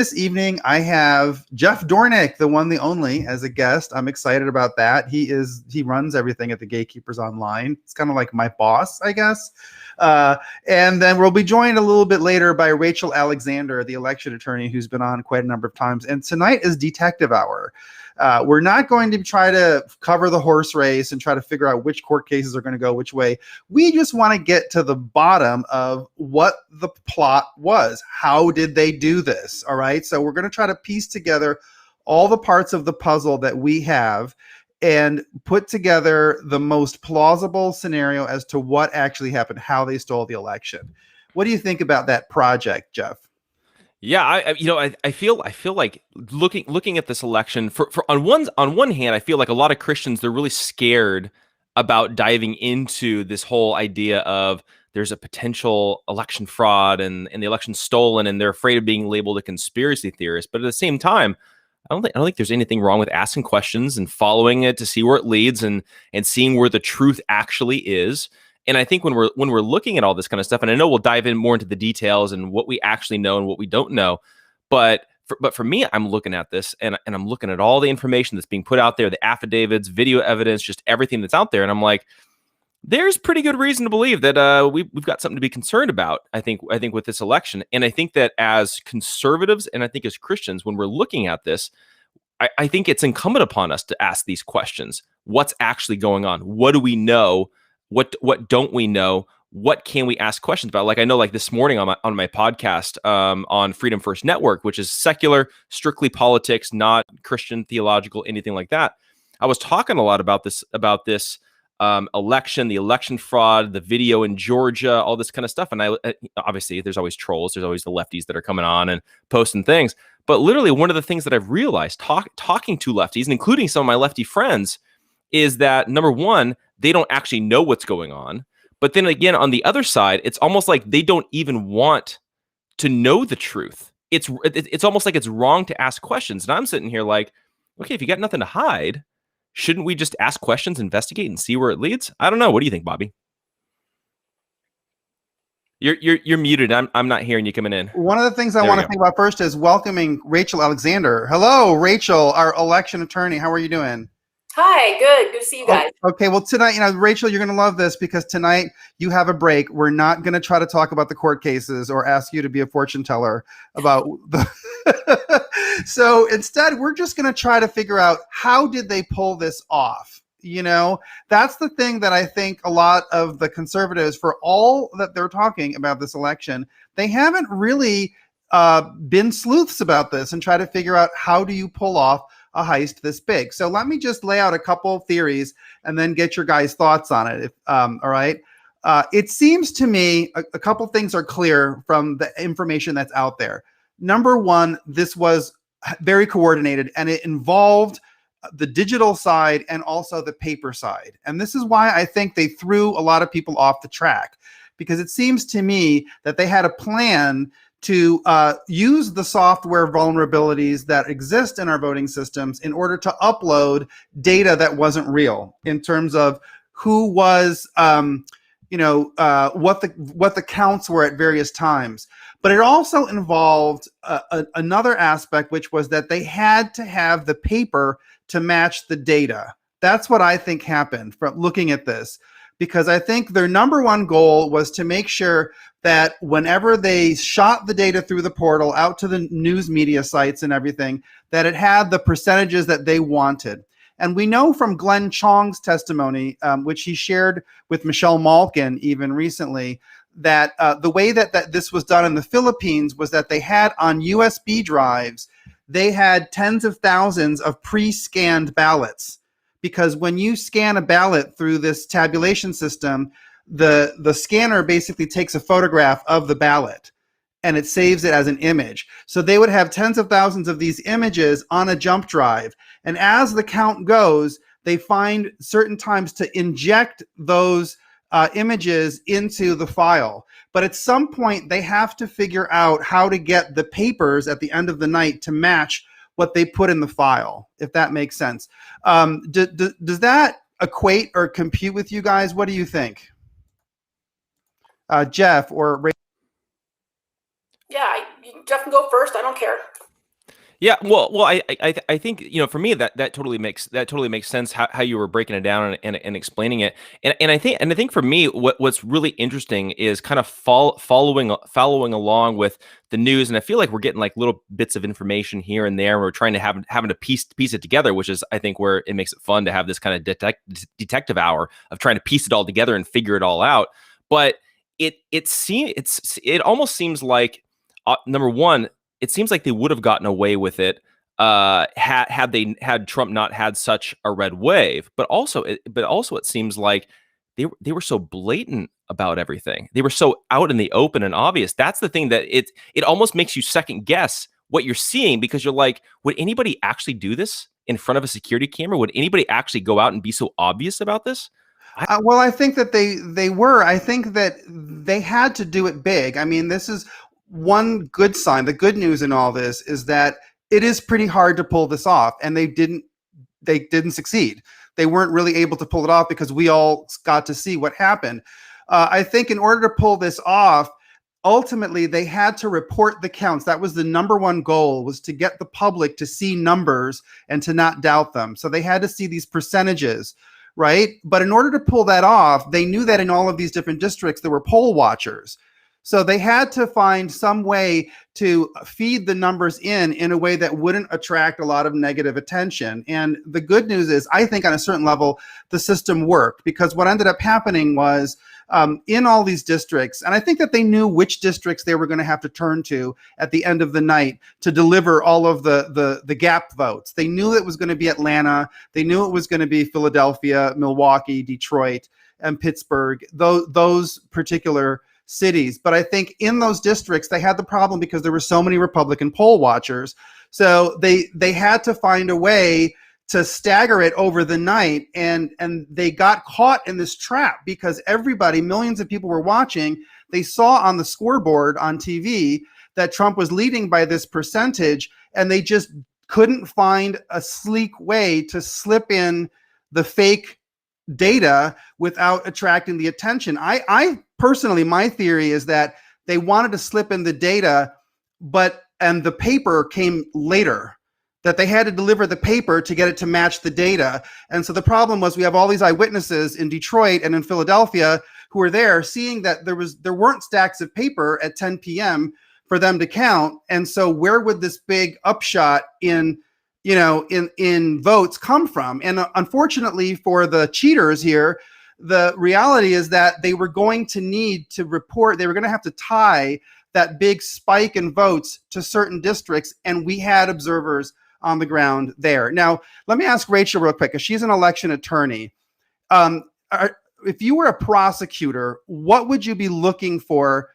This evening, I have Jeff Dornik, the one, the only, as a guest. I'm excited about that. He runs everything at the Gatekeepers Online. It's kind of like my boss, I guess. And then we'll be joined a little bit later by Rachel Alexander, the election attorney, who's been on quite a number of times. And tonight is Detective Hour. We're not going to try to cover the horse race and try to figure out which court cases are going to go which way. We just want to get to the bottom of what the plot was. How did they do this? All right. So we're going to try to piece together all the parts of the puzzle that we have and put together the most plausible scenario as to what actually happened, how they stole the election. What do you think about that project, Jeff? Yeah, I feel like looking at this election for on one hand, I feel like a lot of Christians, they're really scared about diving into this whole idea of there's a potential election fraud and the election stolen, and they're afraid of being labeled a conspiracy theorist. But at the same time, I don't think there's anything wrong with asking questions and following it to see where it leads and seeing where the truth actually is. And I think when we're looking at all this kind of stuff, and I know we'll dive in more into the details and what we actually know and what we don't know, but for me, I'm looking at this and I'm looking at all the information that's being put out there, the affidavits, video evidence, just everything that's out there, and I'm like, there's pretty good reason to believe that we've got something to be concerned about. I think with this election, and I think that as conservatives and I think as Christians, when we're looking at this, I think it's incumbent upon us to ask these questions: what's actually going on? What do we know? What don't we know? What can we ask questions about? Like I know, like this morning on my podcast on Freedom First Network, which is secular, strictly politics, not Christian, theological, anything like that. I was talking a lot about this election, the election fraud, the video in Georgia, all this kind of stuff. And I obviously there's always trolls, there's always the lefties that are coming on and posting things. But literally, one of the things that I've realized talking to lefties, and including some of my lefty friends, is that number one, they don't actually know what's going on. But then again, on the other side, it's almost like they don't even want to know the truth. It's almost like it's wrong to ask questions. And I'm sitting here like, okay, if you got nothing to hide, shouldn't we just ask questions, investigate, and see where it leads? I don't know. What do you think, Bobby? You're muted. I'm not hearing you coming in. One of the things I want to think about first is welcoming Rachel Alexander. Hello, Rachel, our election attorney. How are you doing? Hi, good. Good to see you guys. Okay, well, tonight, Rachel, you're going to love this because tonight you have a break. We're not going to try to talk about the court cases or ask you to be a fortune teller about the. So instead, we're just going to try to figure out how did they pull this off? That's the thing that I think a lot of the conservatives, for all that they're talking about this election, they haven't really been sleuths about this and try to figure out how do you pull off a heist this big. So let me just lay out a couple of theories and then get your guys' thoughts on it. All right. It seems to me a couple things are clear from the information that's out there. Number one, this was very coordinated and it involved the digital side and also the paper side. And this is why I think they threw a lot of people off the track, because it seems to me that they had a plan to use the software vulnerabilities that exist in our voting systems in order to upload data that wasn't real in terms of who was, what the counts were at various times. But it also involved another aspect, which was that they had to have the paper to match the data. That's what I think happened from looking at this, because I think their number one goal was to make sure that whenever they shot the data through the portal out to the news media sites and everything, that it had the percentages that they wanted. And we know from Glenn Chong's testimony, which he shared with Michelle Malkin even recently, that the way that this was done in the Philippines was that they had on USB drives, they had tens of thousands of pre-scanned ballots. Because when you scan a ballot through this tabulation system, the scanner basically takes a photograph of the ballot and it saves it as an image. So they would have tens of thousands of these images on a jump drive. And as the count goes, they find certain times to inject those images into the file. But at some point, they have to figure out how to get the papers at the end of the night to match what they put in the file, if that makes sense. Does that equate or compute with you guys? What do you think? Jeff or Ray? Yeah, Jeff can go first. I don't care. Yeah, well, I think for me that totally makes sense how you were breaking it down and explaining it, and I think for me what's really interesting is kind of following along with the news, and I feel like we're getting like little bits of information here and there. And we're trying to having to piece it together, which is I think where it makes it fun to have this kind of detective hour of trying to piece it all together and figure it all out. But it almost seems like number one, it seems like they would have gotten away with it had Trump not had such a red wave. But also it seems like they were so blatant about everything. They were so out in the open and obvious. That's the thing that it almost makes you second guess what you're seeing, because you're like, would anybody actually do this in front of a security camera? Would anybody actually go out and be so obvious about this? Well, I think that they were. I think that they had to do it big. I mean, this is one good sign. The good news in all this is that it is pretty hard to pull this off, and they didn't succeed. They weren't really able to pull it off because we all got to see what happened. I think in order to pull this off, ultimately they had to report the counts. That was the number one goal, was to get the public to see numbers and to not doubt them. So they had to see these percentages, right? But in order to pull that off, they knew that in all of these different districts there were poll watchers. So they had to find some way to feed the numbers in a way that wouldn't attract a lot of negative attention. And the good news is, I think on a certain level, the system worked, because what ended up happening was in all these districts, and I think that they knew which districts they were going to have to turn to at the end of the night to deliver all of the gap votes. They knew it was going to be Atlanta. They knew it was going to be Philadelphia, Milwaukee, Detroit, and Pittsburgh, those particular cities. But I think in those districts, they had the problem because there were so many Republican poll watchers. So they had to find a way to stagger it over the night. And they got caught in this trap because everybody, millions of people were watching. They saw on the scoreboard on TV that Trump was leading by this percentage, and they just couldn't find a sleek way to slip in the fake data without attracting the attention. I personally, my theory is that they wanted to slip in the data, and the paper came later, that they had to deliver the paper to get it to match the data. And so the problem was, we have all these eyewitnesses in Detroit and in Philadelphia who were there seeing that there weren't stacks of paper at 10 p.m. for them to count. And so where would this big upshot in votes come from? And unfortunately for the cheaters here, the reality is that they were going to need to report, they were going to have to tie that big spike in votes to certain districts, and we had observers on the ground there. Now, let me ask Rachel real quick, because she's an election attorney. If you were a prosecutor, what would you be looking for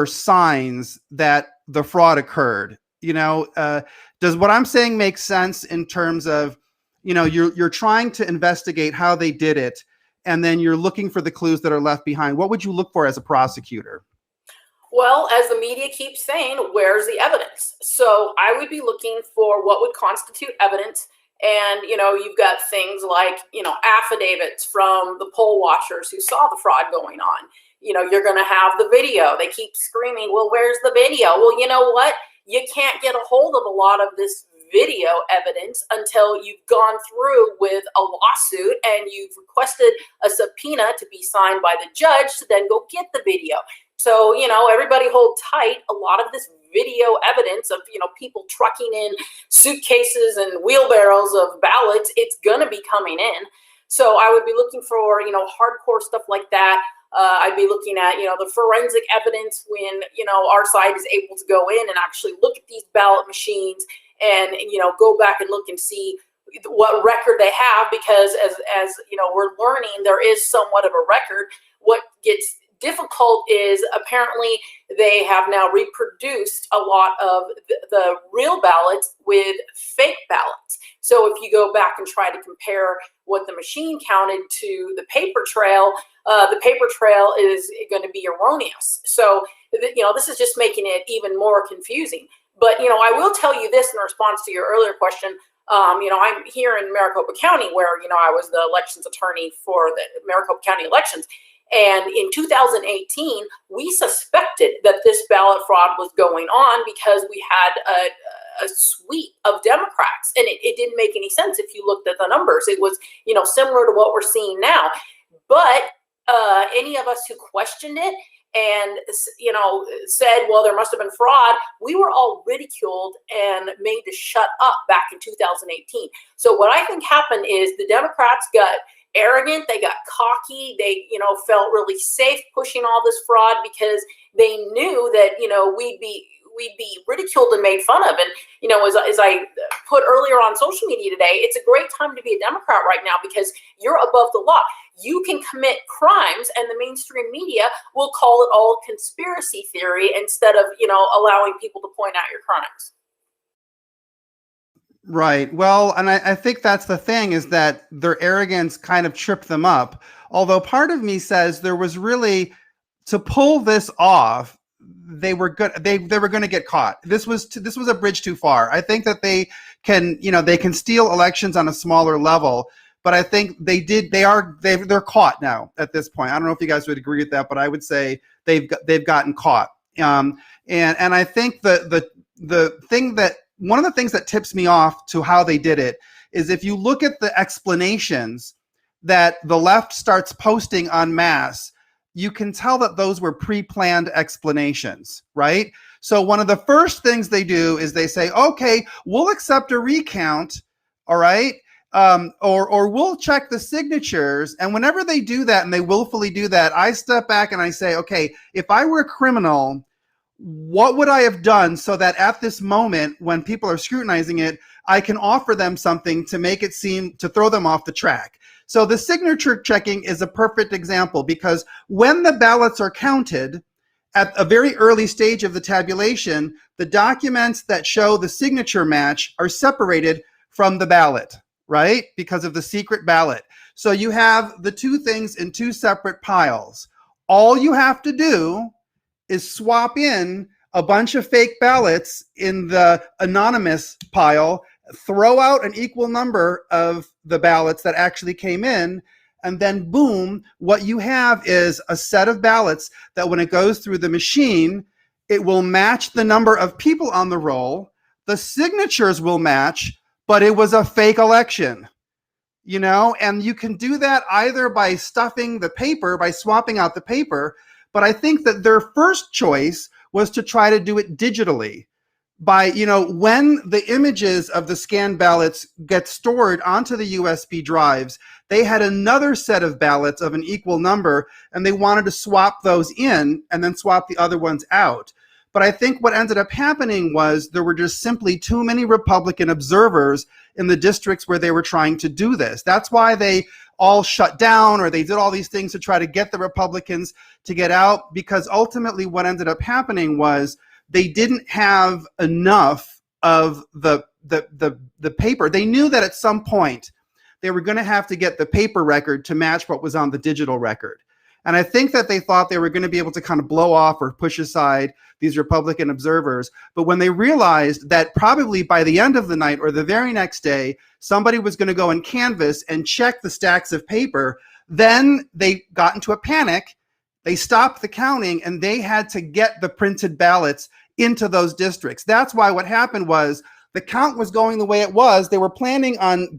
signs that the fraud occurred? Does what I'm saying make sense in terms of, you're trying to investigate how they did it, and then you're looking for the clues that are left behind? What would you look for as a prosecutor? Well, as the media keeps saying, where's the evidence? So I would be looking for what would constitute evidence. And, you've got things like, affidavits from the poll watchers who saw the fraud going on. You're going to have the video. They keep screaming, well, where's the video? Well, you know what? You can't get a hold of a lot of this video evidence until you've gone through with a lawsuit and you've requested a subpoena to be signed by the judge to then go get the video. So, everybody hold tight. A lot of this video evidence of, people trucking in suitcases and wheelbarrows of ballots, it's going to be coming in. So I would be looking for, hardcore stuff like that. I'd be looking at, the forensic evidence when, our side is able to go in and actually look at these ballot machines and go back and look and see what record they have, because as we're learning, there is somewhat of a record. What gets difficult is apparently they have now reproduced a lot of the real ballots with fake ballots. So if you go back and try to compare what the machine counted to the paper trail is going to be erroneous. So, this is just making it even more confusing. But, I will tell you this in response to your earlier question. I'm here in Maricopa County where, I was the elections attorney for the Maricopa County elections. And in 2018, we suspected that this ballot fraud was going on because we had a suite of Democrats, and it didn't make any sense if you looked at the numbers. It was, similar to what we're seeing now. But any of us who questioned it and, said, well, there must have been fraud, we were all ridiculed and made to shut up back in 2018. So what I think happened is the Democrats got arrogant, they got cocky, they, felt really safe pushing all this fraud because they knew that, we'd be ridiculed and made fun of. And, as I put earlier on social media today, it's a great time to be a Democrat right now because you're above the law. You can commit crimes and the mainstream media will call it all conspiracy theory instead of, allowing people to point out your crimes. Right. Well, and I think that's the thing, is that their arrogance kind of tripped them up. Although part of me says there was really, to pull this off, they were good. They were going to get caught. This was a bridge too far. I think that they can steal elections on a smaller level, but I think they're caught now at this point. I don't know if you guys would agree with that, but I would say they've gotten caught. And I think the thing that, one of the things that tips me off to how they did it is if you look at the explanations that the left starts posting en masse, you can tell that those were pre-planned explanations, right? So one of the first things they do is they say, okay, we'll accept a recount, all right? Or we'll check the signatures. And whenever they do that and they willfully do that, I step back and I say, okay, if I were a criminal, what would I have done so that at this moment when people are scrutinizing it, I can offer them something to make it seem, to throw them off the track? So the signature checking is a perfect example, because when the ballots are counted at a very early stage of the tabulation, the documents that show the signature match are separated from the ballot, right? Because of the secret ballot. So you have the two things in two separate piles. All you have to do is swap in a bunch of fake ballots in the anonymous pile, throw out an equal number of the ballots that actually came in, and then boom, what you have is a set of ballots that when it goes through the machine, it will match the number of people on the roll, the signatures will match, but it was a fake election. And you can do that either by stuffing the paper, by swapping out the paper, but I think that their first choice was to try to do it digitally by, when the images of the scanned ballots get stored onto the USB drives, they had another set of ballots of an equal number, and they wanted to swap those in and then swap the other ones out. But I think what ended up happening was there were just simply too many Republican observers in the districts where they were trying to do this. That's why they all shut down, or they did all these things to try to get the Republicans to get out, because ultimately what ended up happening was they didn't have enough of the paper. They knew that at some point they were going to have to get the paper record to match what was on the digital record. And I think that they thought they were going to be able to kind of blow off or push aside these Republican observers. But when they realized that probably by the end of the night or the very next day, somebody was going to go and canvass and check the stacks of paper, then they got into a panic. They stopped the counting and they had to get the printed ballots into those districts. That's why what happened was the count was going the way it was. They were planning on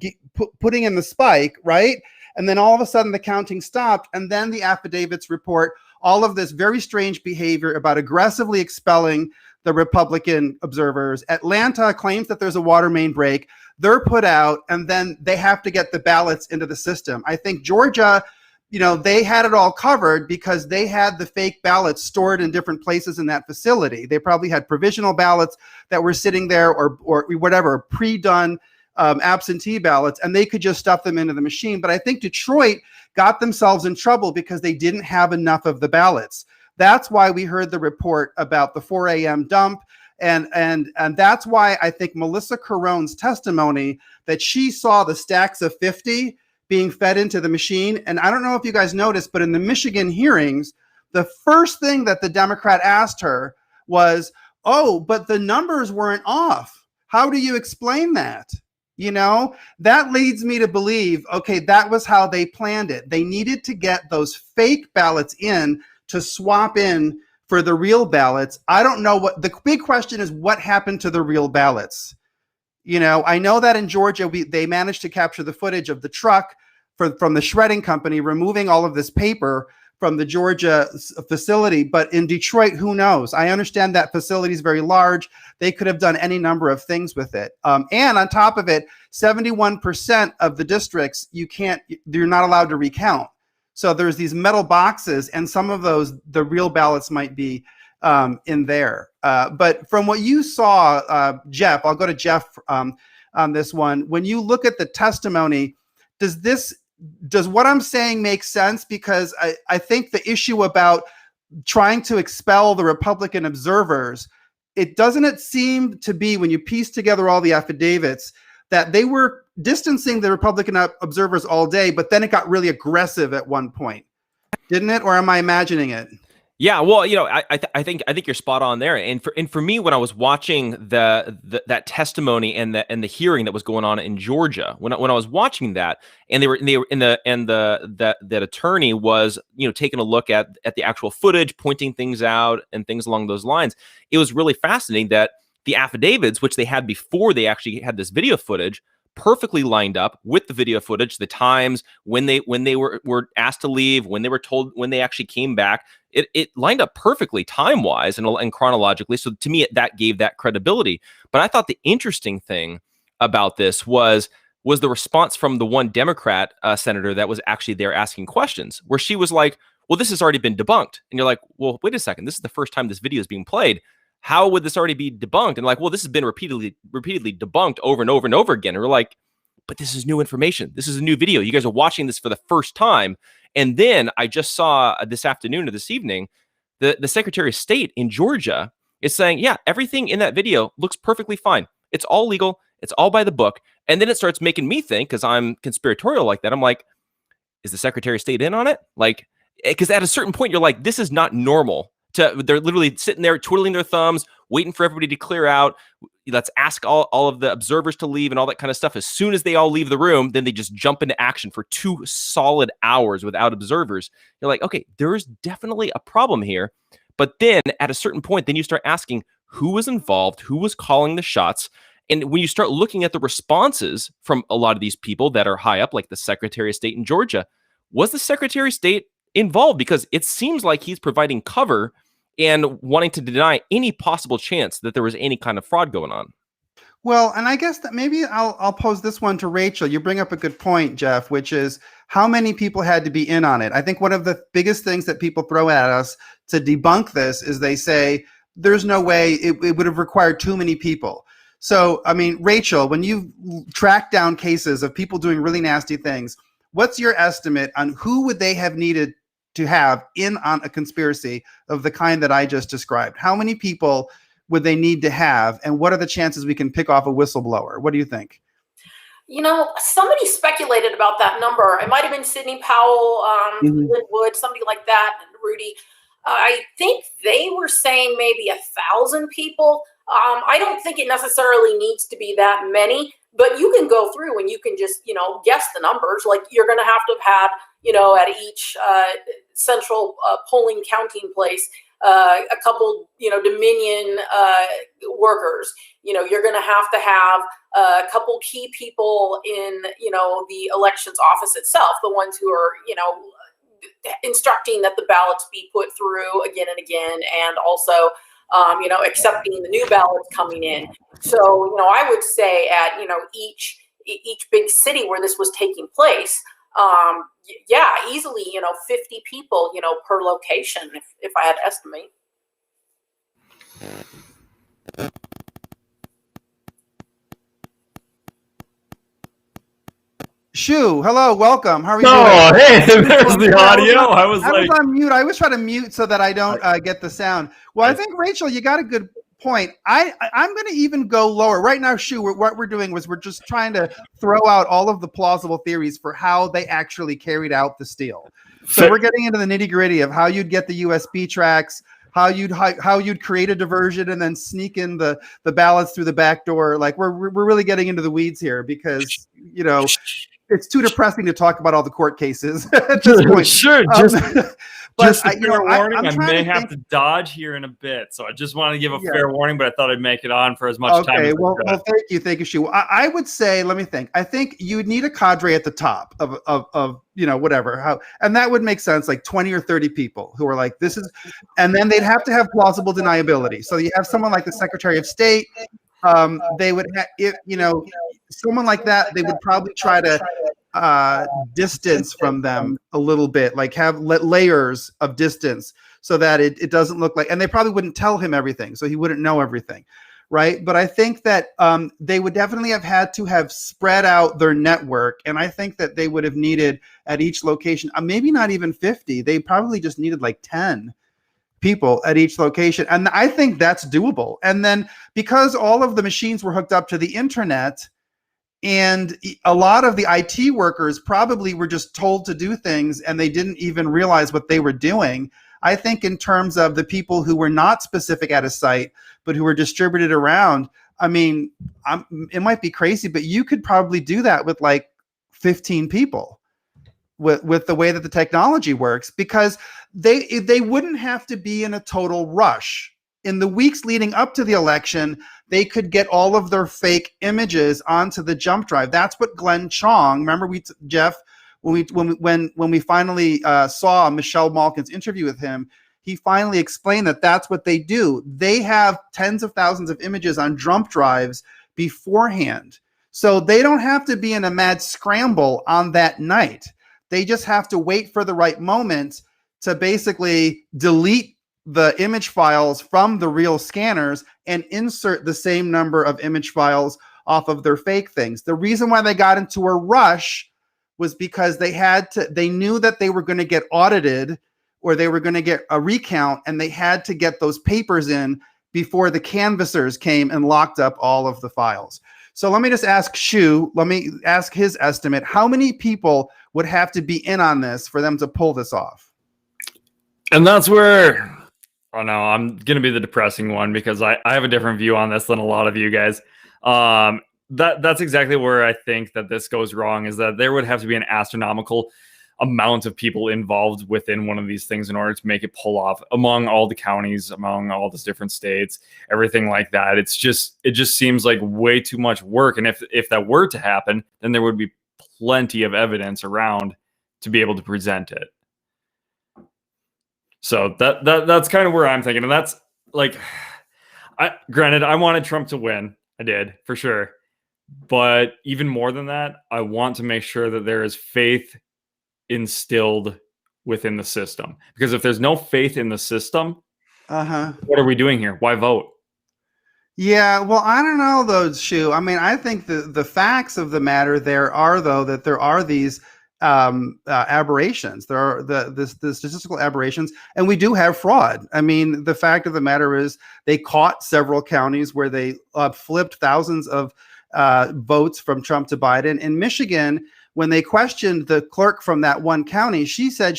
putting in the spike, right? And then all of a sudden the counting stopped, and then the affidavits report all of this very strange behavior about aggressively expelling the Republican observers. Atlanta claims that there's a water main break. They're put out, and then they have to get the ballots into the system. I think Georgia, they had it all covered because they had the fake ballots stored in different places in that facility. They probably had provisional ballots that were sitting there or whatever, pre-done absentee ballots, and they could just stuff them into the machine. But I think Detroit got themselves in trouble because they didn't have enough of the ballots. That's why we heard the report about the 4 a.m. dump. And that's why I think Melissa Carone's testimony that she saw the stacks of 50 being fed into the machine. And I don't know if you guys noticed, but in the Michigan hearings, the first thing that the Democrat asked her was, oh, but the numbers weren't off. How do you explain that? That leads me to believe, okay, that was how they planned it. They needed to get those fake ballots in to swap in for the real ballots. I don't know the big question is, what happened to the real ballots? I know that in Georgia, they managed to capture the footage of the truck from the shredding company removing all of this paper from the Georgia facility. But in Detroit, who knows? I understand that facility is very large. They could have done any number of things with it. And on top of it, 71% of the districts, you're not allowed to recount. So there's these metal boxes, and some of those, the real ballots might be in there. But from what you saw, Jeff, I'll go to Jeff on this one. When you look at the testimony, does what I'm saying make sense? Because I think the issue about trying to expel the Republican observers, it seem to be, when you piece together all the affidavits, that they were distancing the Republican observers all day, but then it got really aggressive at one point, didn't it? Or am I imagining it? Yeah, well, I think you're spot on there. And for me, when I was watching that testimony and the hearing that was going on in Georgia, when I was watching that, and that attorney was taking a look at the actual footage, pointing things out and things along those lines, it was really fascinating that the affidavits, which they had before they actually had this video footage, perfectly lined up with the video footage, the times when they were asked to leave, when they were told, when they actually came back. It lined up perfectly time-wise and chronologically. So to me, that gave that credibility. But I thought the interesting thing about this was the response from the one Democrat senator that was actually there asking questions, where she was like, well, this has already been debunked. And you're like, well, wait a second. This is the first time this video is being played. How would this already be debunked? And like, well, this has been repeatedly debunked over and over and over again. And we're like, but this is new information. This is a new video. You guys are watching this for the first time. And then I just saw this afternoon or this evening, the Secretary of State in Georgia is saying, yeah, everything in that video looks perfectly fine. It's all legal. It's all by the book. And then it starts making me think, because I'm conspiratorial like that, I'm like, is the Secretary of State in on it? Like, because at a certain point, you're like, this is not normal. They're literally sitting there twiddling their thumbs, waiting for everybody to clear out. Let's ask all of the observers to leave and all that kind of stuff. As soon as they all leave the room, then they just jump into action for 2 solid hours without observers. You're like, okay, there's definitely a problem here. But then at a certain point, then you start asking who was involved, who was calling the shots. And when you start looking at the responses from a lot of these people that are high up, like the Secretary of State in Georgia, was the Secretary of State involved? Because it seems like he's providing cover and wanting to deny any possible chance that there was any kind of fraud going on. Well, and I guess that maybe I'll pose this one to Rachel. You bring up a good point, Jeff, which is how many people had to be in on it. I think one of the biggest things that people throw at us to debunk this is they say there's no way, it would have required too many people. So, I mean, Rachel, when you track down cases of people doing really nasty things, what's your estimate on who would they have needed to have in on a conspiracy of the kind that I just described? How many people would they need to have, and what are the chances we can pick off a whistleblower? What do you think? Somebody speculated about that number. It might have been Sidney Powell, Lynn Wood, somebody like that, Rudy. I think they were saying maybe 1,000 people. I don't think it necessarily needs to be that many, but you can go through and you can just, guess the numbers. Like, you're going to have had, at each central polling counting place, a couple, Dominion workers. You're going to have a couple key people in, the elections office itself, the ones who are, instructing that the ballots be put through again and again, and also, accepting the new ballots coming in. So, I would say at, each big city where this was taking place, easily, 50 people, per location, if I had to estimate. Shu, hello, welcome. How are you doing? Oh, hey, there's the audio. I was on mute. I always try to mute so that I don't get the sound. Well, I think, Rachel, you got a good point. I'm going to even go lower. Right now, Shu, what we're doing was we're just trying to throw out all of the plausible theories for how they actually carried out the steal. So we're getting into the nitty-gritty of how you'd get the USB tracks, how you'd create a diversion and then sneak in the ballots through the back door. Like we're really getting into the weeds here because it's too depressing to talk about all the court cases at this point. Sure, just a fair warning. I may have to dodge here in a bit, so I just wanted to give a fair warning. But I thought I'd make it on for as much time. Okay, well, thank you, Shu. I would say, let me think. I think you would need a cadre at the top of whatever, and that would make sense, like 20 or 30 people who are like, this is, and then they'd have to have plausible deniability. So you have someone like the Secretary of State. They would have, someone like that. They would probably try to distance from them a little bit, like have layers of distance so that it doesn't look like, and they probably wouldn't tell him everything, so he wouldn't know everything, right? But I think that they would definitely have had to have spread out their network, and I think that they would have needed at each location, maybe not even 50, they probably just needed like 10 people at each location, and I think that's doable. And then because all of the machines were hooked up to the internet, and a lot of the IT workers probably were just told to do things and they didn't even realize what they were doing. I think in terms of the people who were not specific at a site, but who were distributed around, I mean, it might be crazy, but you could probably do that with like 15 people with the way that the technology works, because they wouldn't have to be in a total rush. In the weeks leading up to the election, they could get all of their fake images onto the jump drive. That's what Glenn Chong, remember Jeff, when we finally saw Michelle Malkin's interview with him, he finally explained that that's what they do. They have tens of thousands of images on jump drives beforehand. So they don't have to be in a mad scramble on that night. They just have to wait for the right moment to basically delete the image files from the real scanners and insert the same number of image files off of their fake things. The reason why they got into a rush was because they knew that they were going to get audited or they were going to get a recount, and they had to get those papers in before the canvassers came and locked up all of the files. So let me just ask Shu, let me ask his estimate. How many people would have to be in on this for them to pull this off? And that's where, oh no, I'm going to be the depressing one because I have a different view on this than a lot of you guys. That's exactly where I think that this goes wrong, is that there would have to be an astronomical amount of people involved within one of these things in order to make it pull off among all the counties, among all the different states, everything like that. It just seems like way too much work. And if that were to happen, then there would be plenty of evidence around to be able to present it. So that's kind of where I'm thinking. And that's like, granted, I wanted Trump to win. I did, for sure. But even more than that, I want to make sure that there is faith instilled within the system. Because if there's no faith in the system, what are we doing here? Why vote? Yeah, well, I don't know, though, Shu. I mean, I think the facts of the matter there are, though, that there are these aberrations. There are the statistical aberrations, and we do have fraud. I mean, the fact of the matter is they caught several counties where they flipped thousands of votes from Trump to Biden. In Michigan, when they questioned the clerk from that one county, she said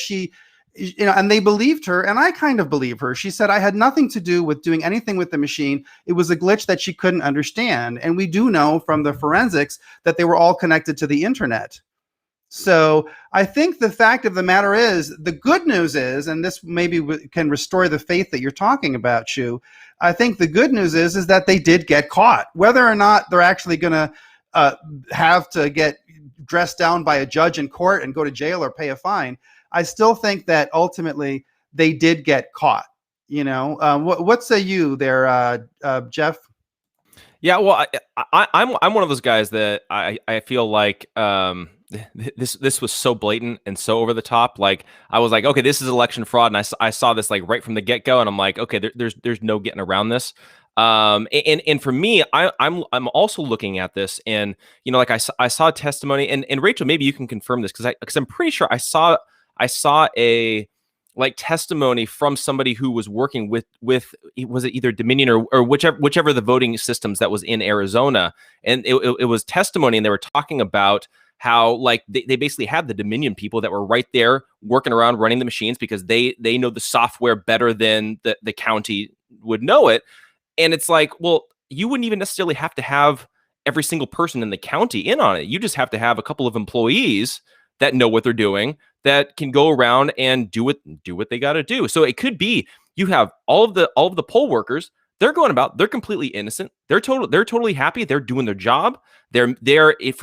and they believed her, and I kind of believe her. She said, I had nothing to do with doing anything with the machine. It was a glitch that she couldn't understand. And we do know from the forensics that they were all connected to the internet. So I think the fact of the matter is, the good news is, and this maybe can restore the faith that you're talking about, Shu, I think the good news is that they did get caught. Whether or not they're actually going to have to get dressed down by a judge in court and go to jail or pay a fine, I still think that ultimately they did get caught. You know, what say you there, Jeff? Yeah, well, I'm one of those guys that I feel like this was so blatant and so over the top. Like, I was like, okay, this is election fraud, and I saw this like right from the get go, and I'm like, okay, there's no getting around this. And for me, I'm also looking at this, and like I saw testimony, and Rachel, maybe you can confirm this because I'm pretty sure I saw a like testimony from somebody who was working with was it either Dominion or whichever the voting systems that was in Arizona, and it was testimony, and they were talking about how like they basically had the Dominion people that were right there working around running the machines because they know the software better than the county would know it. And it's like, well, you wouldn't even necessarily have to have every single person in the county in on it. You just have to have a couple of employees that know what they're doing, that can go around and do what they got to do. So it could be you have all of the poll workers. They're going about. They're completely innocent. They're totally happy. They're doing their job. They're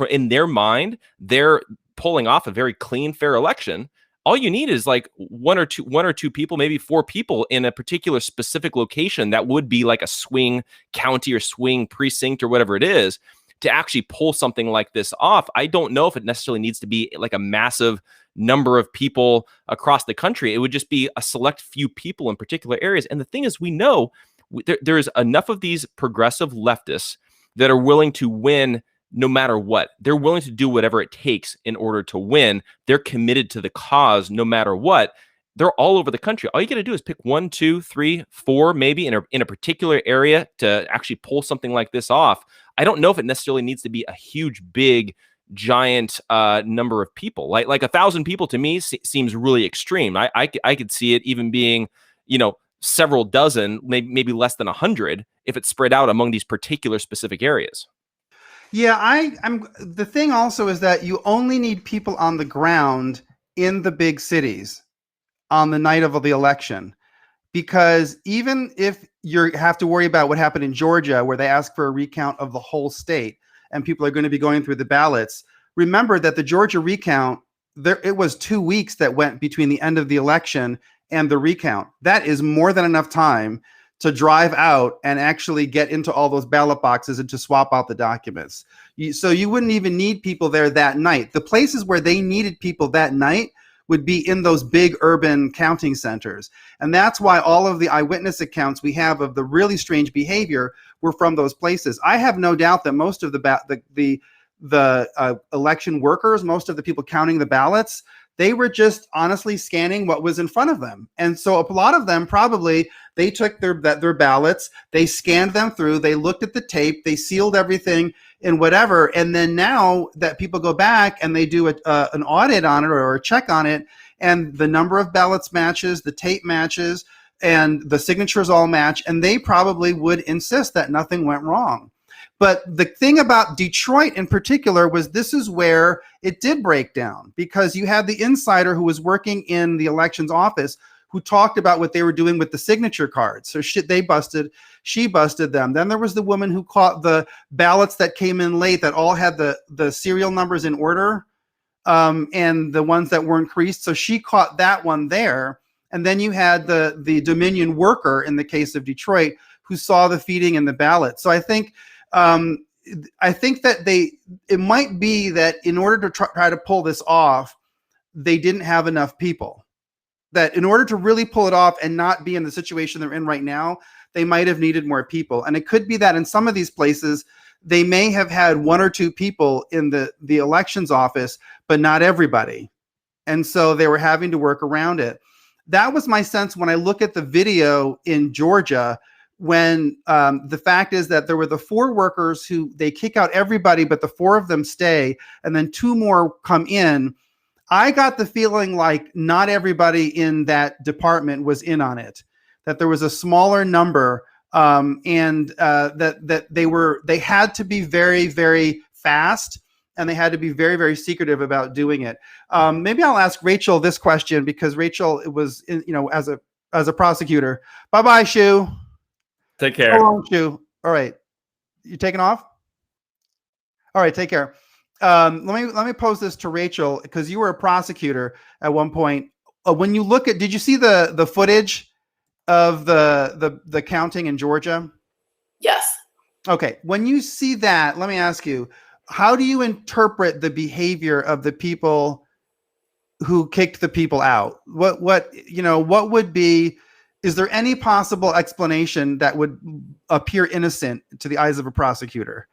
in their mind, they're pulling off a very clean, fair election. All you need is like one or two people, maybe 4 people in a particular specific location that would be like a swing county or swing precinct or whatever it is to actually pull something like this off. I don't know if it necessarily needs to be like a massive number of people across the country. It would just be a select few people in particular areas. And the thing is, we know there's enough of these progressive leftists that are willing to win no matter what. They're willing to do whatever it takes in order to win. They're committed to the cause no matter what. They're all over the country. All you got to do is pick 1, 2, 3, 4, maybe in a particular area to actually pull something like this off. I don't know if it necessarily needs to be a huge, big, giant number of people. Like 1,000 people to me seems really extreme. I could see it even being, several dozen, maybe less than 100 if it's spread out among these particular specific areas. Yeah, I'm. The thing also is that you only need people on the ground in the big cities on the night of the election, because even if you have to worry about what happened in Georgia, where they asked for a recount of the whole state and people are going to be going through the ballots, remember that the Georgia recount, it was 2 weeks that went between the end of the election and the recount. That is more than enough time to drive out and actually get into all those ballot boxes and to swap out the documents. So you wouldn't even need people there that night. The places where they needed people that night would be in those big urban counting centers. And that's why all of the eyewitness accounts we have of the really strange behavior were from those places. I have no doubt that most of the election workers, most of the people counting the ballots, they were just honestly scanning what was in front of them. And so a lot of them probably, they took their ballots, they scanned them through, they looked at the tape, they sealed everything in whatever. And then now that people go back and they do an audit on it or a check on it, and the number of ballots matches, the tape matches, and the signatures all match, and they probably would insist that nothing went wrong. But the thing about Detroit in particular was this is where it did break down, because you had the insider who was working in the elections office who talked about what they were doing with the signature cards. So she busted them. Then there was the woman who caught the ballots that came in late that all had the serial numbers in order, and the ones that weren't creased. So she caught that one there. And then you had the Dominion worker in the case of Detroit who saw the feeding in the ballot. So I think that it might be that in order to try to pull this off, they didn't have enough people. That in order to really pull it off and not be in the situation they're in right now, they might have needed more people. And it could be that in some of these places, they may have had 1 or 2 people in the elections office, but not everybody. And so they were having to work around it. That was my sense when I look at the video in Georgia, when the fact is that there were the 4 workers who they kick out everybody, but the 4 of them stay, and then 2 more come in. I got the feeling like not everybody in that department was in on it, that there was a smaller number, and that they had to be very, very fast, and they had to be very, very secretive about doing it. Maybe I'll ask Rachel this question, because Rachel was as a prosecutor. Bye-bye, Shu. Take care. So long, Shu. All right. You taking off? All right, take care. Let me pose this to Rachel, because you were a prosecutor at one point. When you look at, did you see the footage of the counting in Georgia? Yes. Okay. When you see that, let me ask you, how do you interpret the behavior of the people who kicked the people out? What would be, is there any possible explanation that would appear innocent to the eyes of a prosecutor?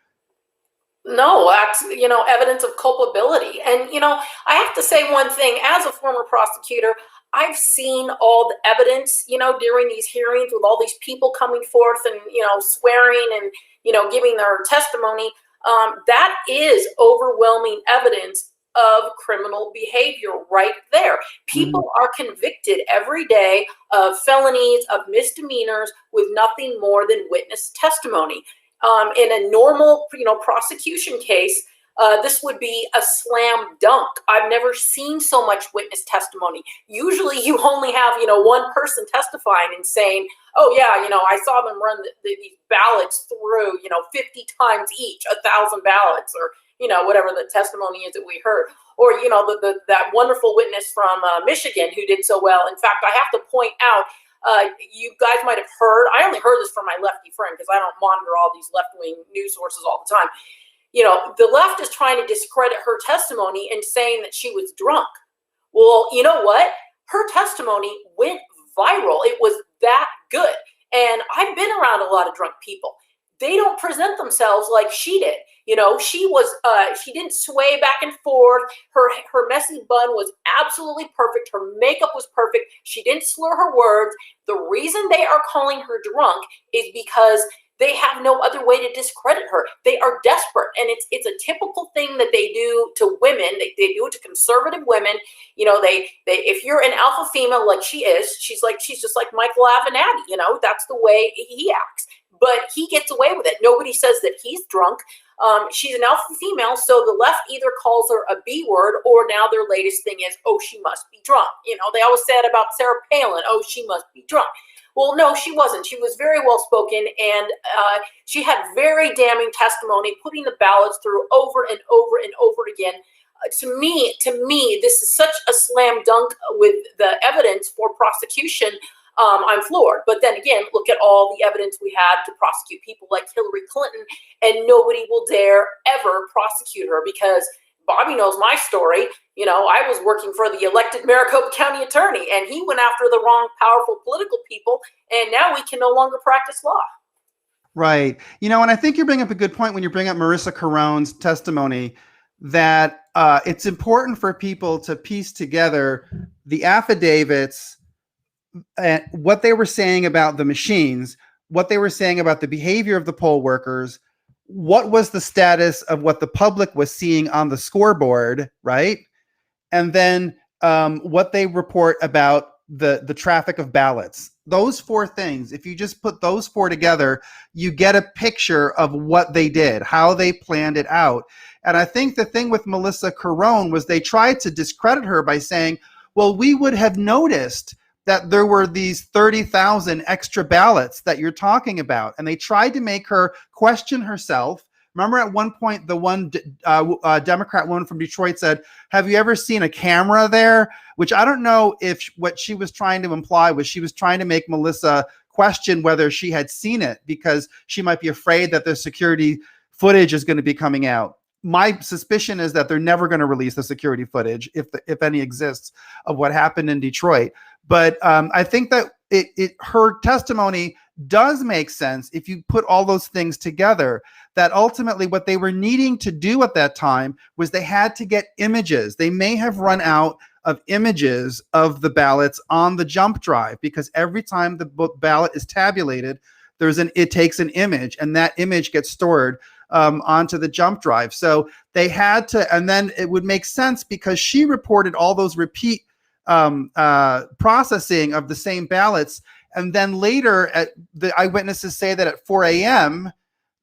No, that's, evidence of culpability. And, I have to say one thing, as a former prosecutor, I've seen all the evidence, during these hearings with all these people coming forth and, swearing and, giving their testimony. That is overwhelming evidence of criminal behavior right there. People are convicted every day of felonies, of misdemeanors with nothing more than witness testimony. In a normal, prosecution case, this would be a slam dunk. I've never seen so much witness testimony. Usually you only have, one person testifying and saying, oh yeah, I saw them run these ballots through, 50 times each, 1,000 ballots, or, whatever the testimony is that we heard. Or, that wonderful witness from Michigan who did so well. In fact, I have to point out, you guys might have heard, I only heard this from my lefty friend because I don't monitor all these left-wing news sources all the time. The left is trying to discredit her testimony and saying that she was drunk. Well, you know what? Her testimony went viral. It was that good. And I've been around a lot of drunk people. They don't present themselves like she did. She didn't sway back and forth. Her messy bun was absolutely perfect. Her makeup was perfect. She didn't slur her words. The reason they are calling her drunk is because they have no other way to discredit her. They are desperate. And it's a typical thing that they do to women. They do it to conservative women. They if you're an alpha female like she is, she's just like Michael Avenatti, that's the way he acts. But he gets away with it. Nobody says that he's drunk. She's an alpha female, so the left either calls her a B word, or now their latest thing is, oh, she must be drunk. They always said about Sarah Palin, oh, she must be drunk. Well, no, she wasn't. She was very well spoken, and she had very damning testimony, putting the ballots through over and over and over again. To me, this is such a slam dunk with the evidence for prosecution. I'm floored. But then again, look at all the evidence we had to prosecute people like Hillary Clinton, and nobody will dare ever prosecute her because Bobby knows my story. I was working for the elected Maricopa County attorney, and he went after the wrong powerful political people, and now we can no longer practice law. Right. And I think you bring up a good point when you bring up Marissa Caron's testimony, that it's important for people to piece together the affidavits and what they were saying about the machines, what they were saying about the behavior of the poll workers, what was the status of what the public was seeing on the scoreboard, right? And then what they report about the traffic of ballots. Those four things, if you just put those four together, you get a picture of what they did, how they planned it out. And I think the thing with Melissa Caron was they tried to discredit her by saying, well, we would have noticed that there were these 30,000 extra ballots that you're talking about. And they tried to make her question herself. Remember at one point, the one Democrat woman from Detroit said, have you ever seen a camera there? Which I don't know if what she was trying to imply was she was trying to make Melissa question whether she had seen it because she might be afraid that the security footage is going to be coming out. My suspicion is that they're never going to release the security footage, if any exists, of what happened in Detroit. But I think that her testimony does make sense if you put all those things together, that ultimately what they were needing to do at that time was they had to get images. They may have run out of images of the ballots on the jump drive because every time the ballot is tabulated, it takes an image, and that image gets stored onto the jump drive. So they had to, and then it would make sense because she reported all those repeat processing of the same ballots. And then later the eyewitnesses say that at 4 a.m.,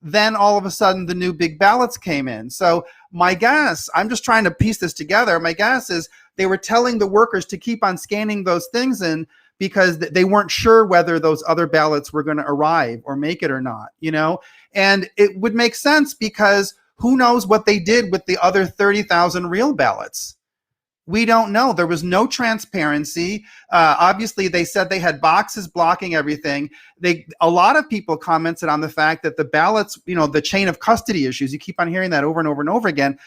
then all of a sudden the new big ballots came in. So my guess, I'm just trying to piece this together. My guess is they were telling the workers to keep on scanning those things in because they weren't sure whether those other ballots were going to arrive or make it or not, and it would make sense because who knows what they did with the other 30,000 real ballots. We don't know. There was no transparency. Obviously, they said they had boxes blocking everything. A lot of people commented on the fact that the ballots, the chain of custody issues, you keep on hearing that over and over and over again.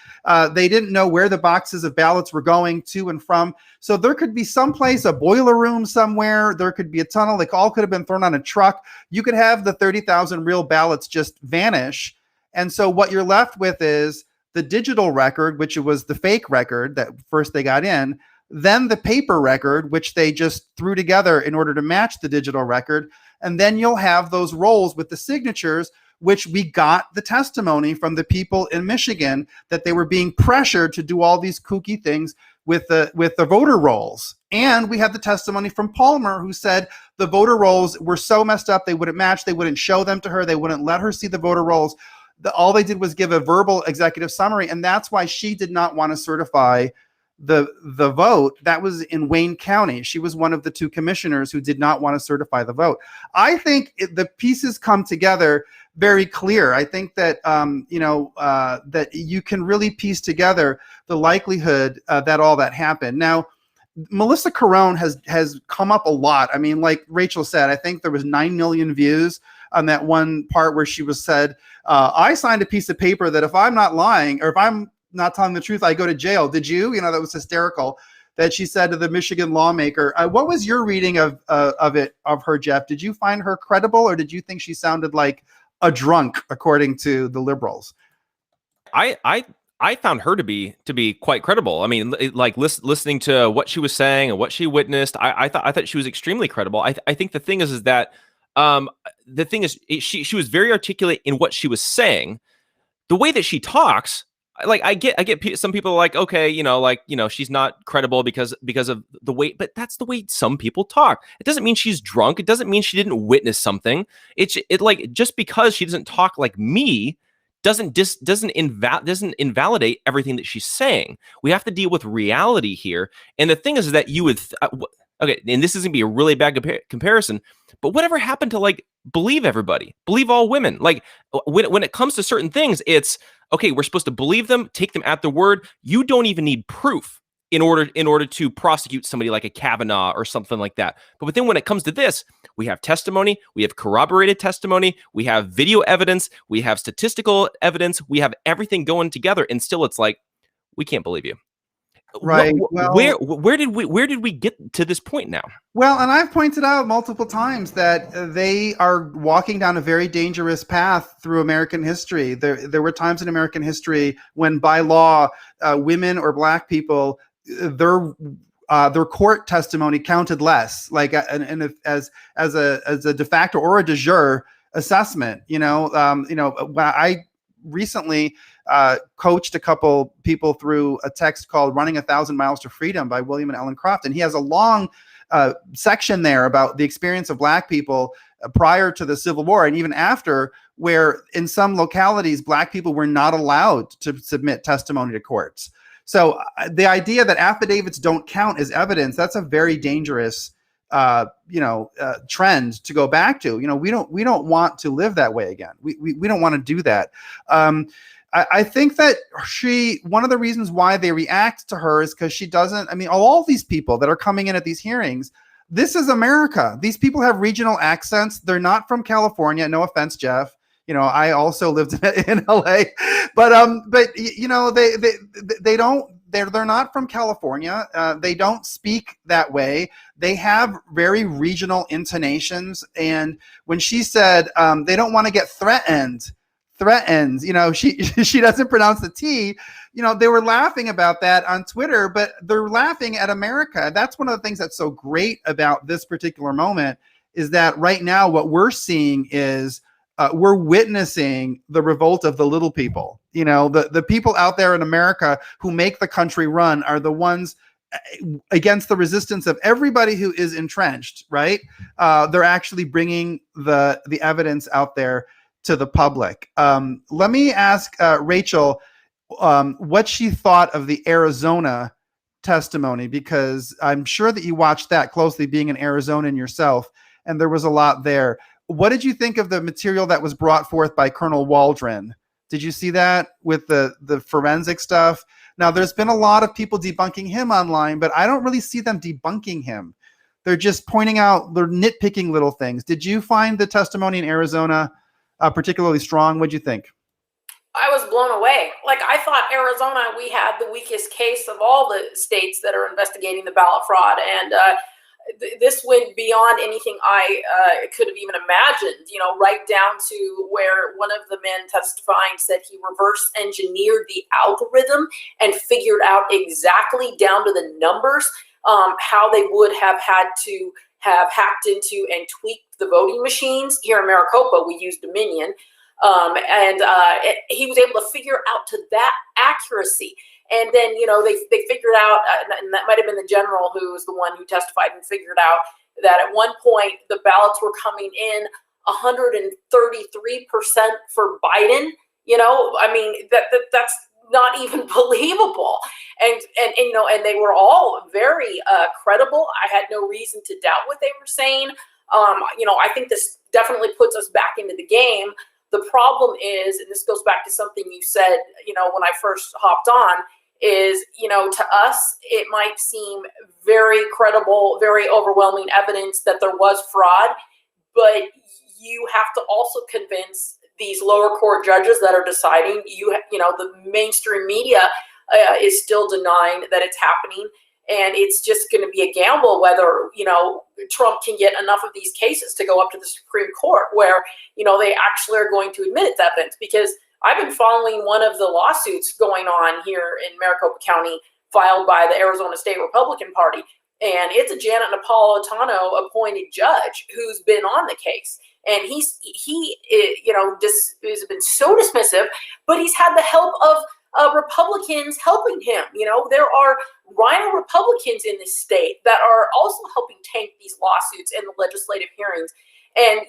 They didn't know where the boxes of ballots were going to and from. So there could be someplace, a boiler room somewhere. There could be a tunnel. They all could have been thrown on a truck. You could have the 30,000 real ballots just vanish. And so what you're left with is the digital record, which was the fake record that first they got in, then the paper record, which they just threw together in order to match the digital record. And then you'll have those rolls with the signatures, which we got the testimony from the people in Michigan that they were being pressured to do all these kooky things with the voter rolls. And we had the testimony from Palmer, who said the voter rolls were so messed up, they wouldn't match, they wouldn't show them to her, they wouldn't let her see the voter rolls. All they did was give a verbal executive summary, and that's why she did not want to certify the vote. That was in Wayne County. She was one of the 2 commissioners who did not want to certify the vote. I think the pieces come together very clear. I think that that you can really piece together the likelihood that all that happened. Now, Melissa Carone has come up a lot. I mean, like Rachel said, I think there was 9 million views on that one part where she was said, I signed a piece of paper that if I'm not lying or if I'm not telling the truth, I go to jail. Did you? That was hysterical that she said to the Michigan lawmaker. What was your reading of her, Jeff? Did you find her credible, or did you think she sounded like a drunk, according to the liberals? I found her to be quite credible. I mean, listening to what she was saying and what she witnessed, I thought she was extremely credible. I think the thing is that she was very articulate in what she was saying. The way that she talks, like I get some people are like, okay, she's not credible because of the way, but that's the way some people talk. It doesn't mean she's drunk. It doesn't mean she didn't witness something. Just because she doesn't talk like me doesn't invalidate everything that she's saying. We have to deal with reality here. And the thing is that you would okay, and this is gonna be a really bad comparison, but whatever happened to believe everybody, believe all women? When it comes to certain things, it's okay, we're supposed to believe them, take them at their word. You don't even need proof in order to prosecute somebody like a Kavanaugh or something like that. But then when it comes to this, we have testimony, we have corroborated testimony, we have video evidence, we have statistical evidence, we have everything going together, and still it's like, we can't believe you. Right. Where did we get to this point now? Well, and I've pointed out multiple times that they are walking down a very dangerous path through American history. There were times in American history when, by law, women or Black people, their court testimony counted less, as a de facto or a de jure assessment. When I recently coached a couple people through a text called "Running 1,000 Miles to Freedom" by William and Ellen Croft, and he has a long section there about the experience of Black people prior to the Civil War and even after, where in some localities Black people were not allowed to submit testimony to courts. So the idea that affidavits don't count as evidence, that's a very dangerous trend to go back to. We don't want to live that way again. We don't want to do that. I think that one of the reasons why they react to her is because she doesn't, all these people that are coming in at these hearings, this is America. These people have regional accents. They're not from California. No offense, Jeff. I also lived in LA, but they're not from California. They don't speak that way. They have very regional intonations. And when she said they don't want to get threatened, she doesn't pronounce the T. They were laughing about that on Twitter, but they're laughing at America. That's one of the things that's so great about this particular moment, is that right now what we're seeing is we're witnessing the revolt of the little people. The people out there in America who make the country run are the ones against the resistance of everybody who is entrenched, right? They're actually bringing the evidence out there to the public. Let me ask Rachel what she thought of the Arizona testimony, because I'm sure that you watched that closely, being an Arizonan yourself, and there was a lot there. What did you think of the material that was brought forth by Colonel Waldron? Did you see that with the forensic stuff? Now, there's been a lot of people debunking him online, but I don't really see them debunking him. They're just pointing out, they're nitpicking little things. Did you find the testimony in Arizona particularly strong? What'd you think? I was blown away. I thought Arizona, we had the weakest case of all the states that are investigating the ballot fraud. And this went beyond anything I could have even imagined, right down to where one of the men testifying said he reverse engineered the algorithm and figured out exactly down to the numbers how they would have had to have hacked into and tweaked the voting machines. Here in Maricopa, we use Dominion. He was able to figure out to that accuracy. And then, they figured out, and that might have been the general who was the one who testified and figured out that at one point the ballots were coming in 133% for Biden. That's not even believable. And they were all very credible. I had no reason to doubt what they were saying. I think this definitely puts us back into the game. The problem is, and this goes back to something you said, when I first hopped on, is, to us, it might seem very credible, very overwhelming evidence that there was fraud, but you have to also convince these lower court judges that are deciding, the mainstream media is still denying that it's happening. And it's just going to be a gamble whether, Trump can get enough of these cases to go up to the Supreme Court where, they actually are going to admit it's evidence. Because I've been following one of the lawsuits going on here in Maricopa County filed by the Arizona State Republican Party. And it's a Janet Napolitano appointed judge who's been on the case. And he has been so dismissive, but he's had the help of Republicans helping him. There are rhino Republicans in this state that are also helping tank these lawsuits in the legislative hearings. And,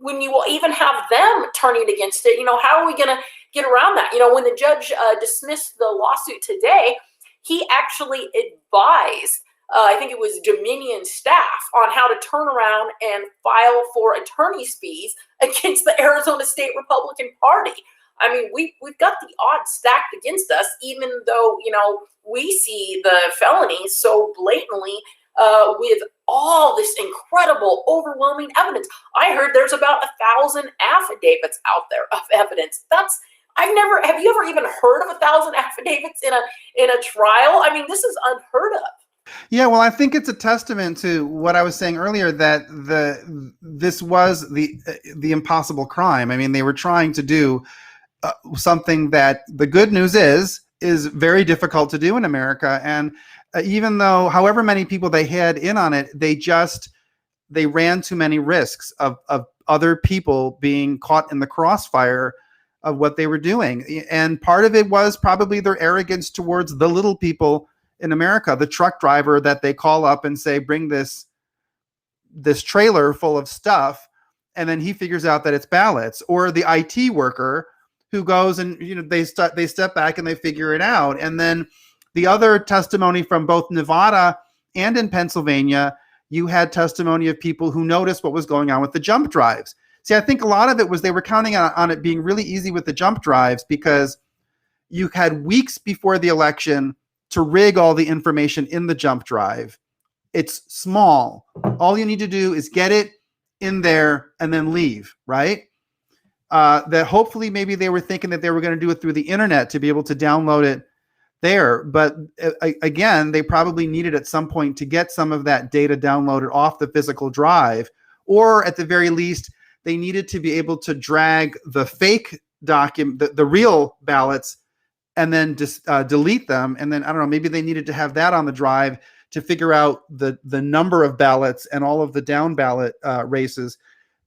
when you will even have them turning against it, how are we going to get around that? When the judge dismissed the lawsuit today, he actually advised, I think it was Dominion staff, on how to turn around and file for attorney's fees against the Arizona State Republican Party. I mean, we've got the odds stacked against us, even though, we see the felonies so blatantly with all this incredible, overwhelming evidence. I heard there's about 1,000 affidavits out there of evidence. Have you ever even heard of 1,000 affidavits in a trial? I mean, this is unheard of. Yeah, well, I think it's a testament to what I was saying earlier, that this was the impossible crime. I mean, they were trying to do something that the good news is very difficult to do in America. And even though however many people they had in on it, they ran too many risks of other people being caught in the crossfire of what they were doing. And part of it was probably their arrogance towards the little people in America, the truck driver that they call up and say, bring this trailer full of stuff. And then he figures out that it's ballots, or the IT worker who goes and, they step back and they figure it out. And then the other testimony from both Nevada and in Pennsylvania, you had testimony of people who noticed what was going on with the jump drives. See, I think a lot of it was they were counting on it being really easy with the jump drives because you had weeks before the election to rig all the information in the jump drive. It's small. All you need to do is get it in there and then leave, right? That hopefully maybe they were thinking that they were going to do it through the internet to be able to download it there. But again, they probably needed at some point to get some of that data downloaded off the physical drive, or at the very least, they needed to be able to drag the fake document, the real ballots, and then just delete them. And then, I don't know, maybe they needed to have that on the drive to figure out the number of ballots and all of the down ballot races.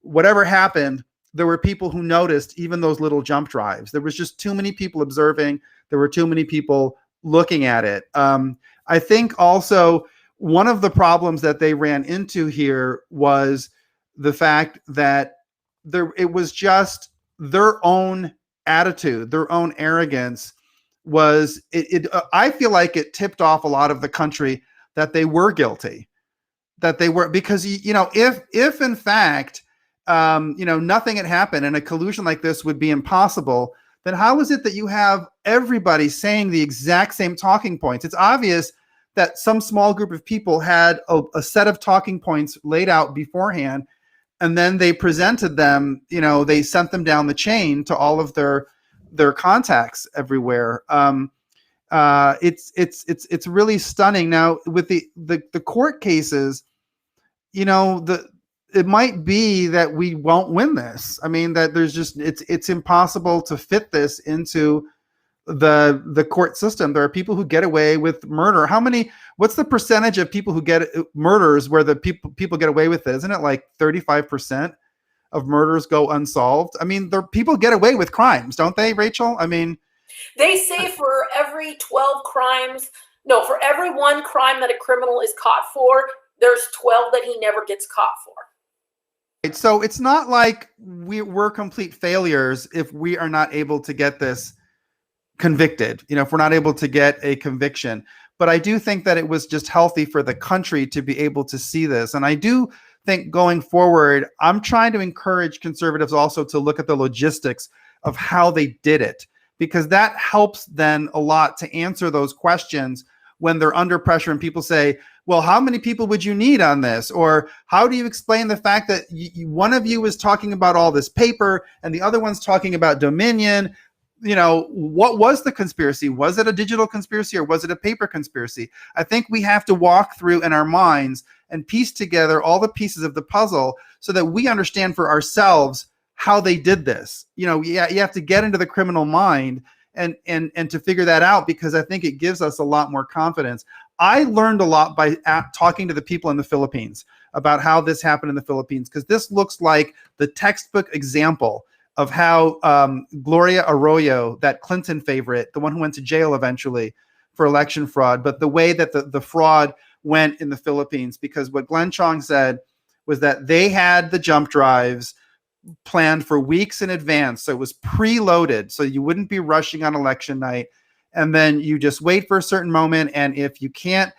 Whatever happened, there were people who noticed even those little jump drives. There was just too many people observing. There were too many people looking at it. I think also one of the problems that they ran into here was the fact that it was just their own attitude, their own arrogance was I feel like it tipped off a lot of the country that they were guilty, that they were, because, if in fact, nothing had happened and a collusion like this would be impossible, then how is it that you have everybody saying the exact same talking points? It's obvious that some small group of people had a set of talking points laid out beforehand, and then they presented them, they sent them down the chain to all of their contacts everywhere. It's really stunning. Now with the court cases, it might be that we won't win this. I mean, that there's just, it's impossible to fit this into the court system. There are people who get away with murder. What's the percentage of people who get murders where the people get away with it? Isn't it like 35%? of murders go unsolved. I mean, people get away with crimes, don't they, Rachel? I mean, they say for every 12 crimes, no, for every one crime that a criminal is caught for, there's 12 that he never gets caught for. So it's not like we're complete failures if we are not able to get this convicted, if we're not able to get a conviction. But I do think that it was just healthy for the country to be able to see this. And I do think going forward, I'm trying to encourage conservatives also to look at the logistics of how they did it, because that helps then a lot to answer those questions when they're under pressure and people say, well, how many people would you need on this? Or how do you explain the fact that one of you is talking about all this paper and the other one's talking about Dominion? What was the conspiracy? Was it a digital conspiracy or was it a paper conspiracy? I think we have to walk through in our minds and piece together all the pieces of the puzzle so that we understand for ourselves how they did this. You have to get into the criminal mind and to figure that out, because I think it gives us a lot more confidence. I learned a lot by talking to the people in the Philippines about how this happened in the Philippines, because this looks like the textbook example of how Gloria Arroyo, that Clinton favorite, the one who went to jail eventually for election fraud, but the way that the fraud went in the Philippines, because what Glenn Chong said was that they had the jump drives planned for weeks in advance. So it was preloaded, so you wouldn't be rushing on election night. And then you just wait for a certain moment. And if you can't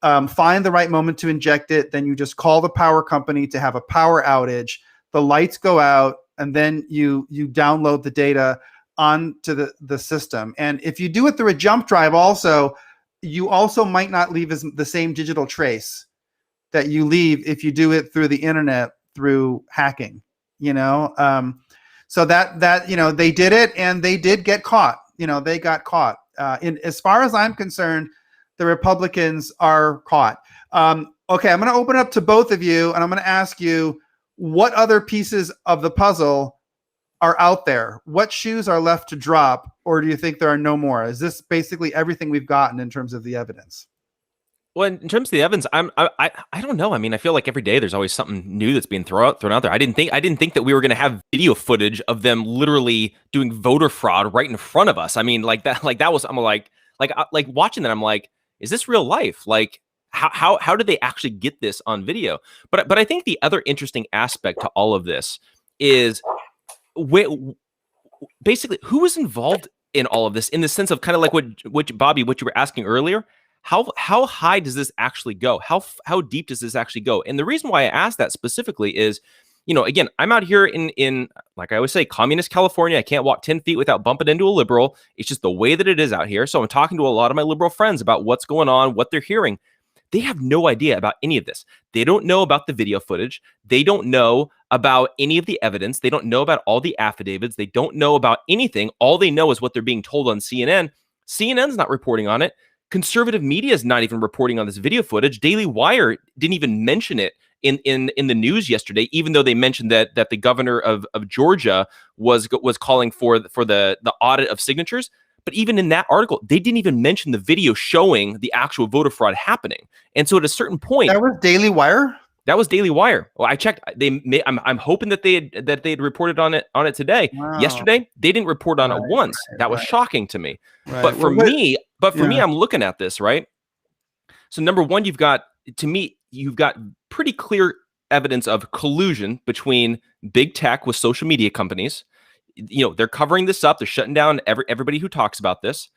find the right moment to inject it, then you just call the power company to have a power outage. The lights go out, and then you download the data onto the system. And if you do it through a jump drive also, you also might not leave the same digital trace that you leave if you do it through the internet through hacking. So that they did it, and they did get caught. They got caught. As far as I'm concerned, the Republicans are caught. Okay, I'm going to open up to both of you, and I'm going to ask you, what other pieces of the puzzle are out there? What shoes are left to drop, or do you think there are no more? Is this basically everything we've gotten in terms of the evidence? Well, in terms of the evidence, I don't know. I mean, I feel like every day there's always something new that's being thrown out there. I didn't think that we were going to have video footage of them literally doing voter fraud right in front of us. I mean, like that was, I'm like watching that. I'm like, is this real life? Like, how did they actually get this on video? But I think the other interesting aspect to all of this is basically who was involved in all of this, in the sense of kind of like what Bobby, what you were asking earlier. How high does this actually go? How deep does this actually go? And the reason why I asked that specifically is, again, I'm out here in like I always say, communist California. I can't walk 10 feet without bumping into a liberal. It's just the way that it is out here. So I'm talking to a lot of my liberal friends about what's going on, what they're hearing. They have no idea about any of this. They don't know about the video footage. They don't know about any of the evidence. They don't know about all the affidavits. They don't know about anything. All they know is what they're being told on CNN. CNN's not reporting on it. Conservative media is not even reporting on this video footage. Daily Wire didn't even mention it in the news yesterday, even though they mentioned that the governor of Georgia was calling for the audit of signatures. But even in that article, they didn't even mention the video showing the actual voter fraud happening. And so at a certain point, that was Daily Wire. That was Daily Wire. Well, I checked. I'm hoping that they had reported on it today. Wow. Yesterday, they didn't report on it once. That was shocking to me. Right. But for me, I'm looking at this, right? So number one, you've got pretty clear evidence of collusion between big tech with social media companies. They're covering this up. They're shutting down everybody who talks about this.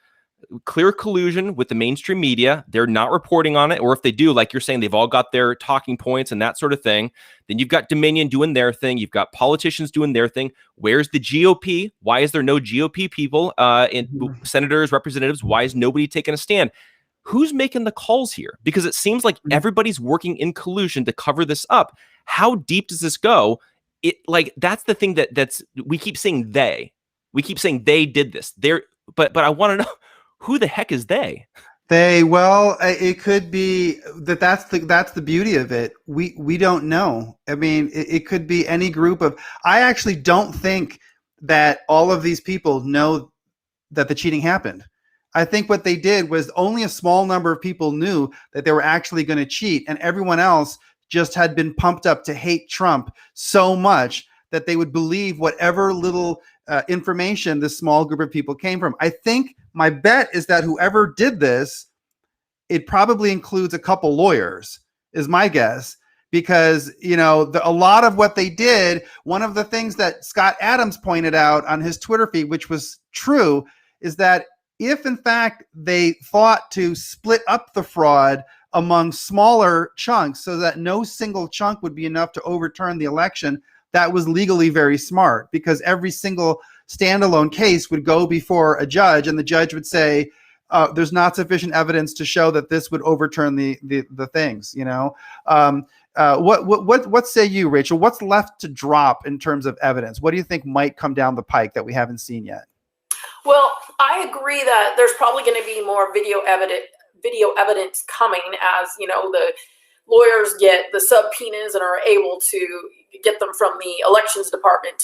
Clear collusion with the mainstream media. They're not reporting on it. Or if they do, like you're saying, they've all got their talking points and that sort of thing. Then you've got Dominion doing their thing. You've got politicians doing their thing. Where's the GOP? Why is there no GOP people, senators, representatives? Why is nobody taking a stand? Who's making the calls here? Because it seems like everybody's working in collusion to cover this up. How deep does this go? That's the thing that's we keep saying they. We keep saying they did this. But I want to know, who the heck is they? Well, it could be that's the beauty of it. We don't know. I mean, it could be any group of. I actually don't think that all of these people know that the cheating happened. I think what they did was only a small number of people knew that they were actually going to cheat, and everyone else just had been pumped up to hate Trump so much that they would believe whatever little information this small group of people came from. I think my bet is that whoever did this, it probably includes a couple lawyers, is my guess, because, you know, a lot of what they did, one of the things that Scott Adams pointed out on his Twitter feed, which was true, is that if in fact they thought to split up the fraud among smaller chunks so that no single chunk would be enough to overturn the election, that was legally very smart, because every single standalone case would go before a judge, and the judge would say, there's not sufficient evidence to show that this would overturn the things, you know. What say you, Rachel? What's left to drop in terms of evidence? What do you think might come down the pike that we haven't seen yet? Well, I agree that there's probably going to be more video evidence coming as, you know, the lawyers get the subpoenas and are able to get them from the elections department.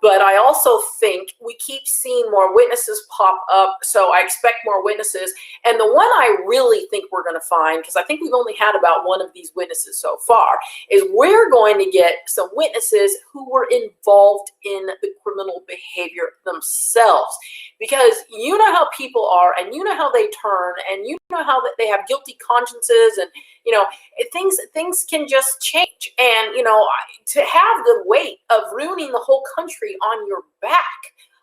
But I also think we keep seeing more witnesses pop up, so I expect more witnesses. And the one I really think we're going to find, because I think we've only had about one of these witnesses so far, is we're going to get some witnesses who were involved in the criminal behavior themselves. Because you know how people are, and you know how they turn, and you know how that they have guilty consciences, and you know, things can just change. And, you know, to have the weight of ruining the whole country on your back.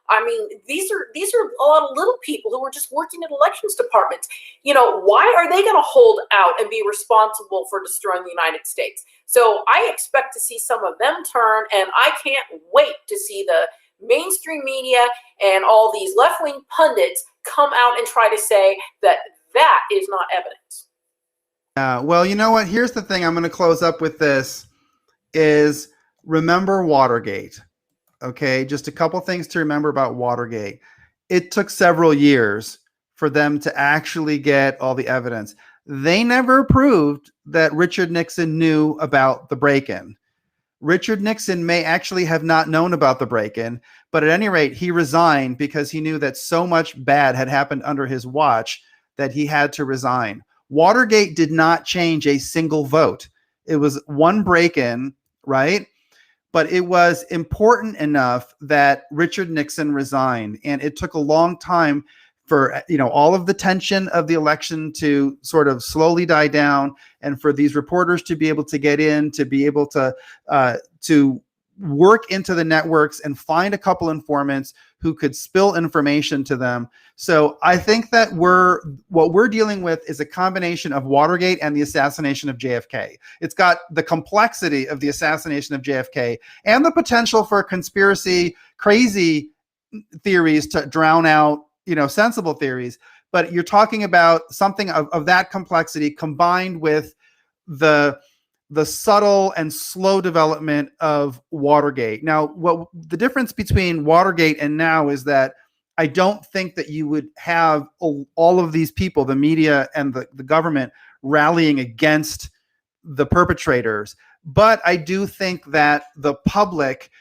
I mean, these are a lot of little people who are just working in elections departments. You know, why are they going to hold out and be responsible for destroying the United States? So I expect to see some of them turn, and I can't wait to see the mainstream media and all these left-wing pundits come out and try to say that that is not evidence. Well, you know what? Here's the thing. I'm going to close up with this is remember Watergate. Okay. Just a couple things to remember about Watergate. It took several years for them to actually get all the evidence. They never proved that Richard Nixon knew about the break-in. Richard Nixon may actually have not known about the break-in, but at any rate, he resigned because he knew that so much bad had happened under his watch that he had to resign. Watergate did not change a single vote. It was one break-in, right? But it was important enough that Richard Nixon resigned, and it took a long time for, you know, all of the tension of the election to sort of slowly die down, and for these reporters to be able to get in, to be able to work into the networks and find a couple informants who could spill information to them. So I think that what we're dealing with is a combination of Watergate and the assassination of JFK. It's got the complexity of the assassination of JFK and the potential for conspiracy, crazy theories to drown out, you know, sensible theories. But you're talking about something of that complexity combined with the subtle and slow development of Watergate. Now, what the difference between Watergate and now is that I don't think that you would have all of these people, the media and the government, rallying against the perpetrators. But I do think that the public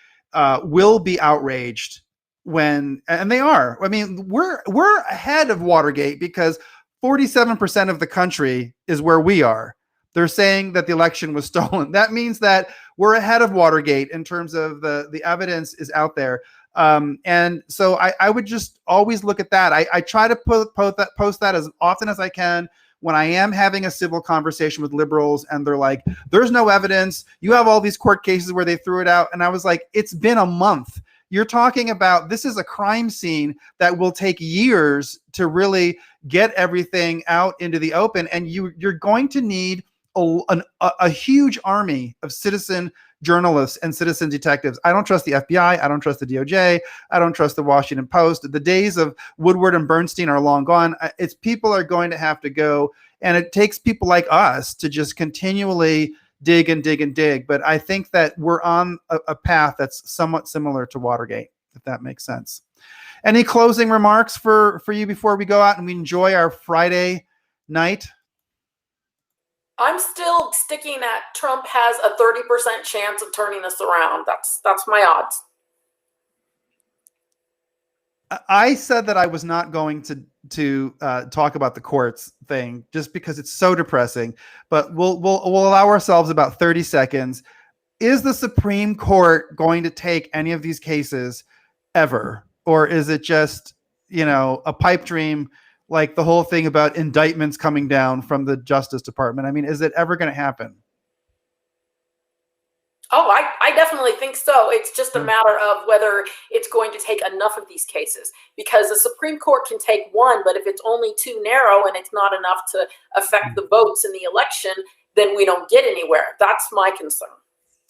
will be outraged when, and they are. I mean, we're ahead of Watergate because 47% of the country is where we are. They're saying that the election was stolen. That means that we're ahead of Watergate in terms of the evidence is out there. And so I would just always look at that. I try to post that as often as I can when I am having a civil conversation with liberals and they're like, there's no evidence. You have all these court cases where they threw it out. And I was like, it's been a month. You're talking about, this is a crime scene that will take years to really get everything out into the open. And you're going to need a huge army of citizen journalists and citizen detectives. I don't trust the FBI. I don't trust the DOJ. I don't trust the Washington Post. The days of Woodward and Bernstein are long gone. It's people are going to have to go, and it takes people like us to just continually dig and dig and dig. But I think that we're on a path that's somewhat similar to Watergate, if that makes sense. Any closing remarks for you before we go out and we enjoy our Friday night? I'm still sticking at Trump has a 30% chance of turning this around. That's my odds. I said that I was not going to talk about the courts thing just because it's so depressing, but we'll allow ourselves about 30 seconds. is the Supreme Court going to take any of these cases ever? Or is it just, a pipe dream, like the whole thing about indictments coming down from the Justice Department? I mean, is it ever going to happen? Oh, I definitely think so. It's just a matter of whether it's going to take enough of these cases, because the Supreme Court can take one, but if it's only too narrow and it's not enough to affect the votes in the election, then we don't get anywhere. That's my concern.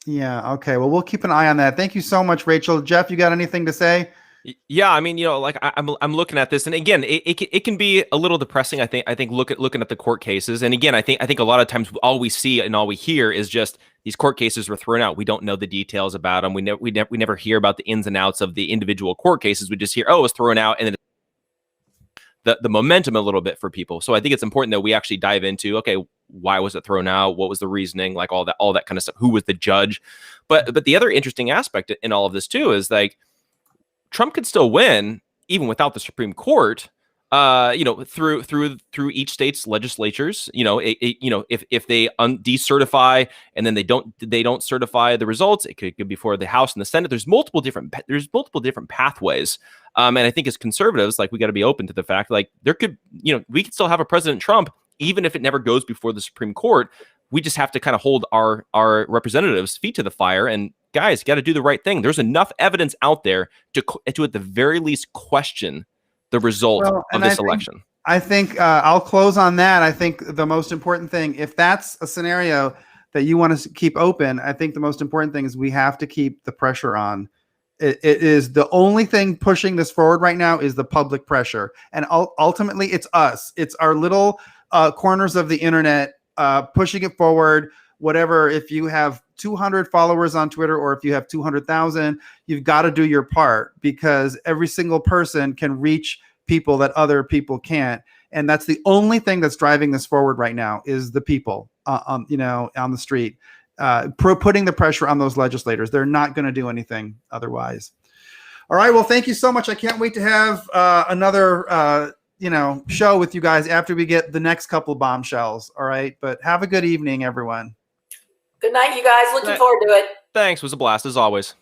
Yeah. Okay. Well, we'll keep an eye on that. Thank you so much, Rachel. Jeff, you got anything to say? Yeah, I mean, like I'm looking at this, and again, it can be a little depressing. I think looking at the court cases, and again, I think a lot of times all we see and all we hear is just these court cases were thrown out. We don't know the details about them. We never hear about the ins and outs of the individual court cases. We just hear, oh, it was thrown out, and then the momentum a little bit for people. So I think it's important that we actually dive into, okay, why was it thrown out? What was the reasoning? Like all that kind of stuff. Who was the judge? But the other interesting aspect in all of this too is like, Trump could still win even without the Supreme Court, through each state's legislatures. If they decertify and then they don't certify the results, it could be for the House and the Senate. There's multiple different pathways. And I think as conservatives, like, we got to be open to the fact, like, there could, we could still have a President Trump even if it never goes before the Supreme Court. We just have to kind of hold our representatives' feet to the fire and, guys, got to do the right thing. There's enough evidence out there to at the very least question the result of this election. I think I'll close on that. I think the most important thing, if that's a scenario that you want to keep open, I think the most important thing is we have to keep the pressure on. It is the only thing pushing this forward right now is the public pressure. And ultimately, it's us. It's our little corners of the internet pushing it forward. Whatever, if you have 200 followers on Twitter or if you have 200,000, you've got to do your part, because every single person can reach people that other people can't. And that's the only thing that's driving this forward right now is the people on the street, putting the pressure on those legislators. They're not going to do anything otherwise. All right. Well, thank you so much. I can't wait to have another show with you guys after we get the next couple bombshells. All right. But have a good evening, everyone. Good night, you guys. Looking forward to it. Thanks. It was a blast as always.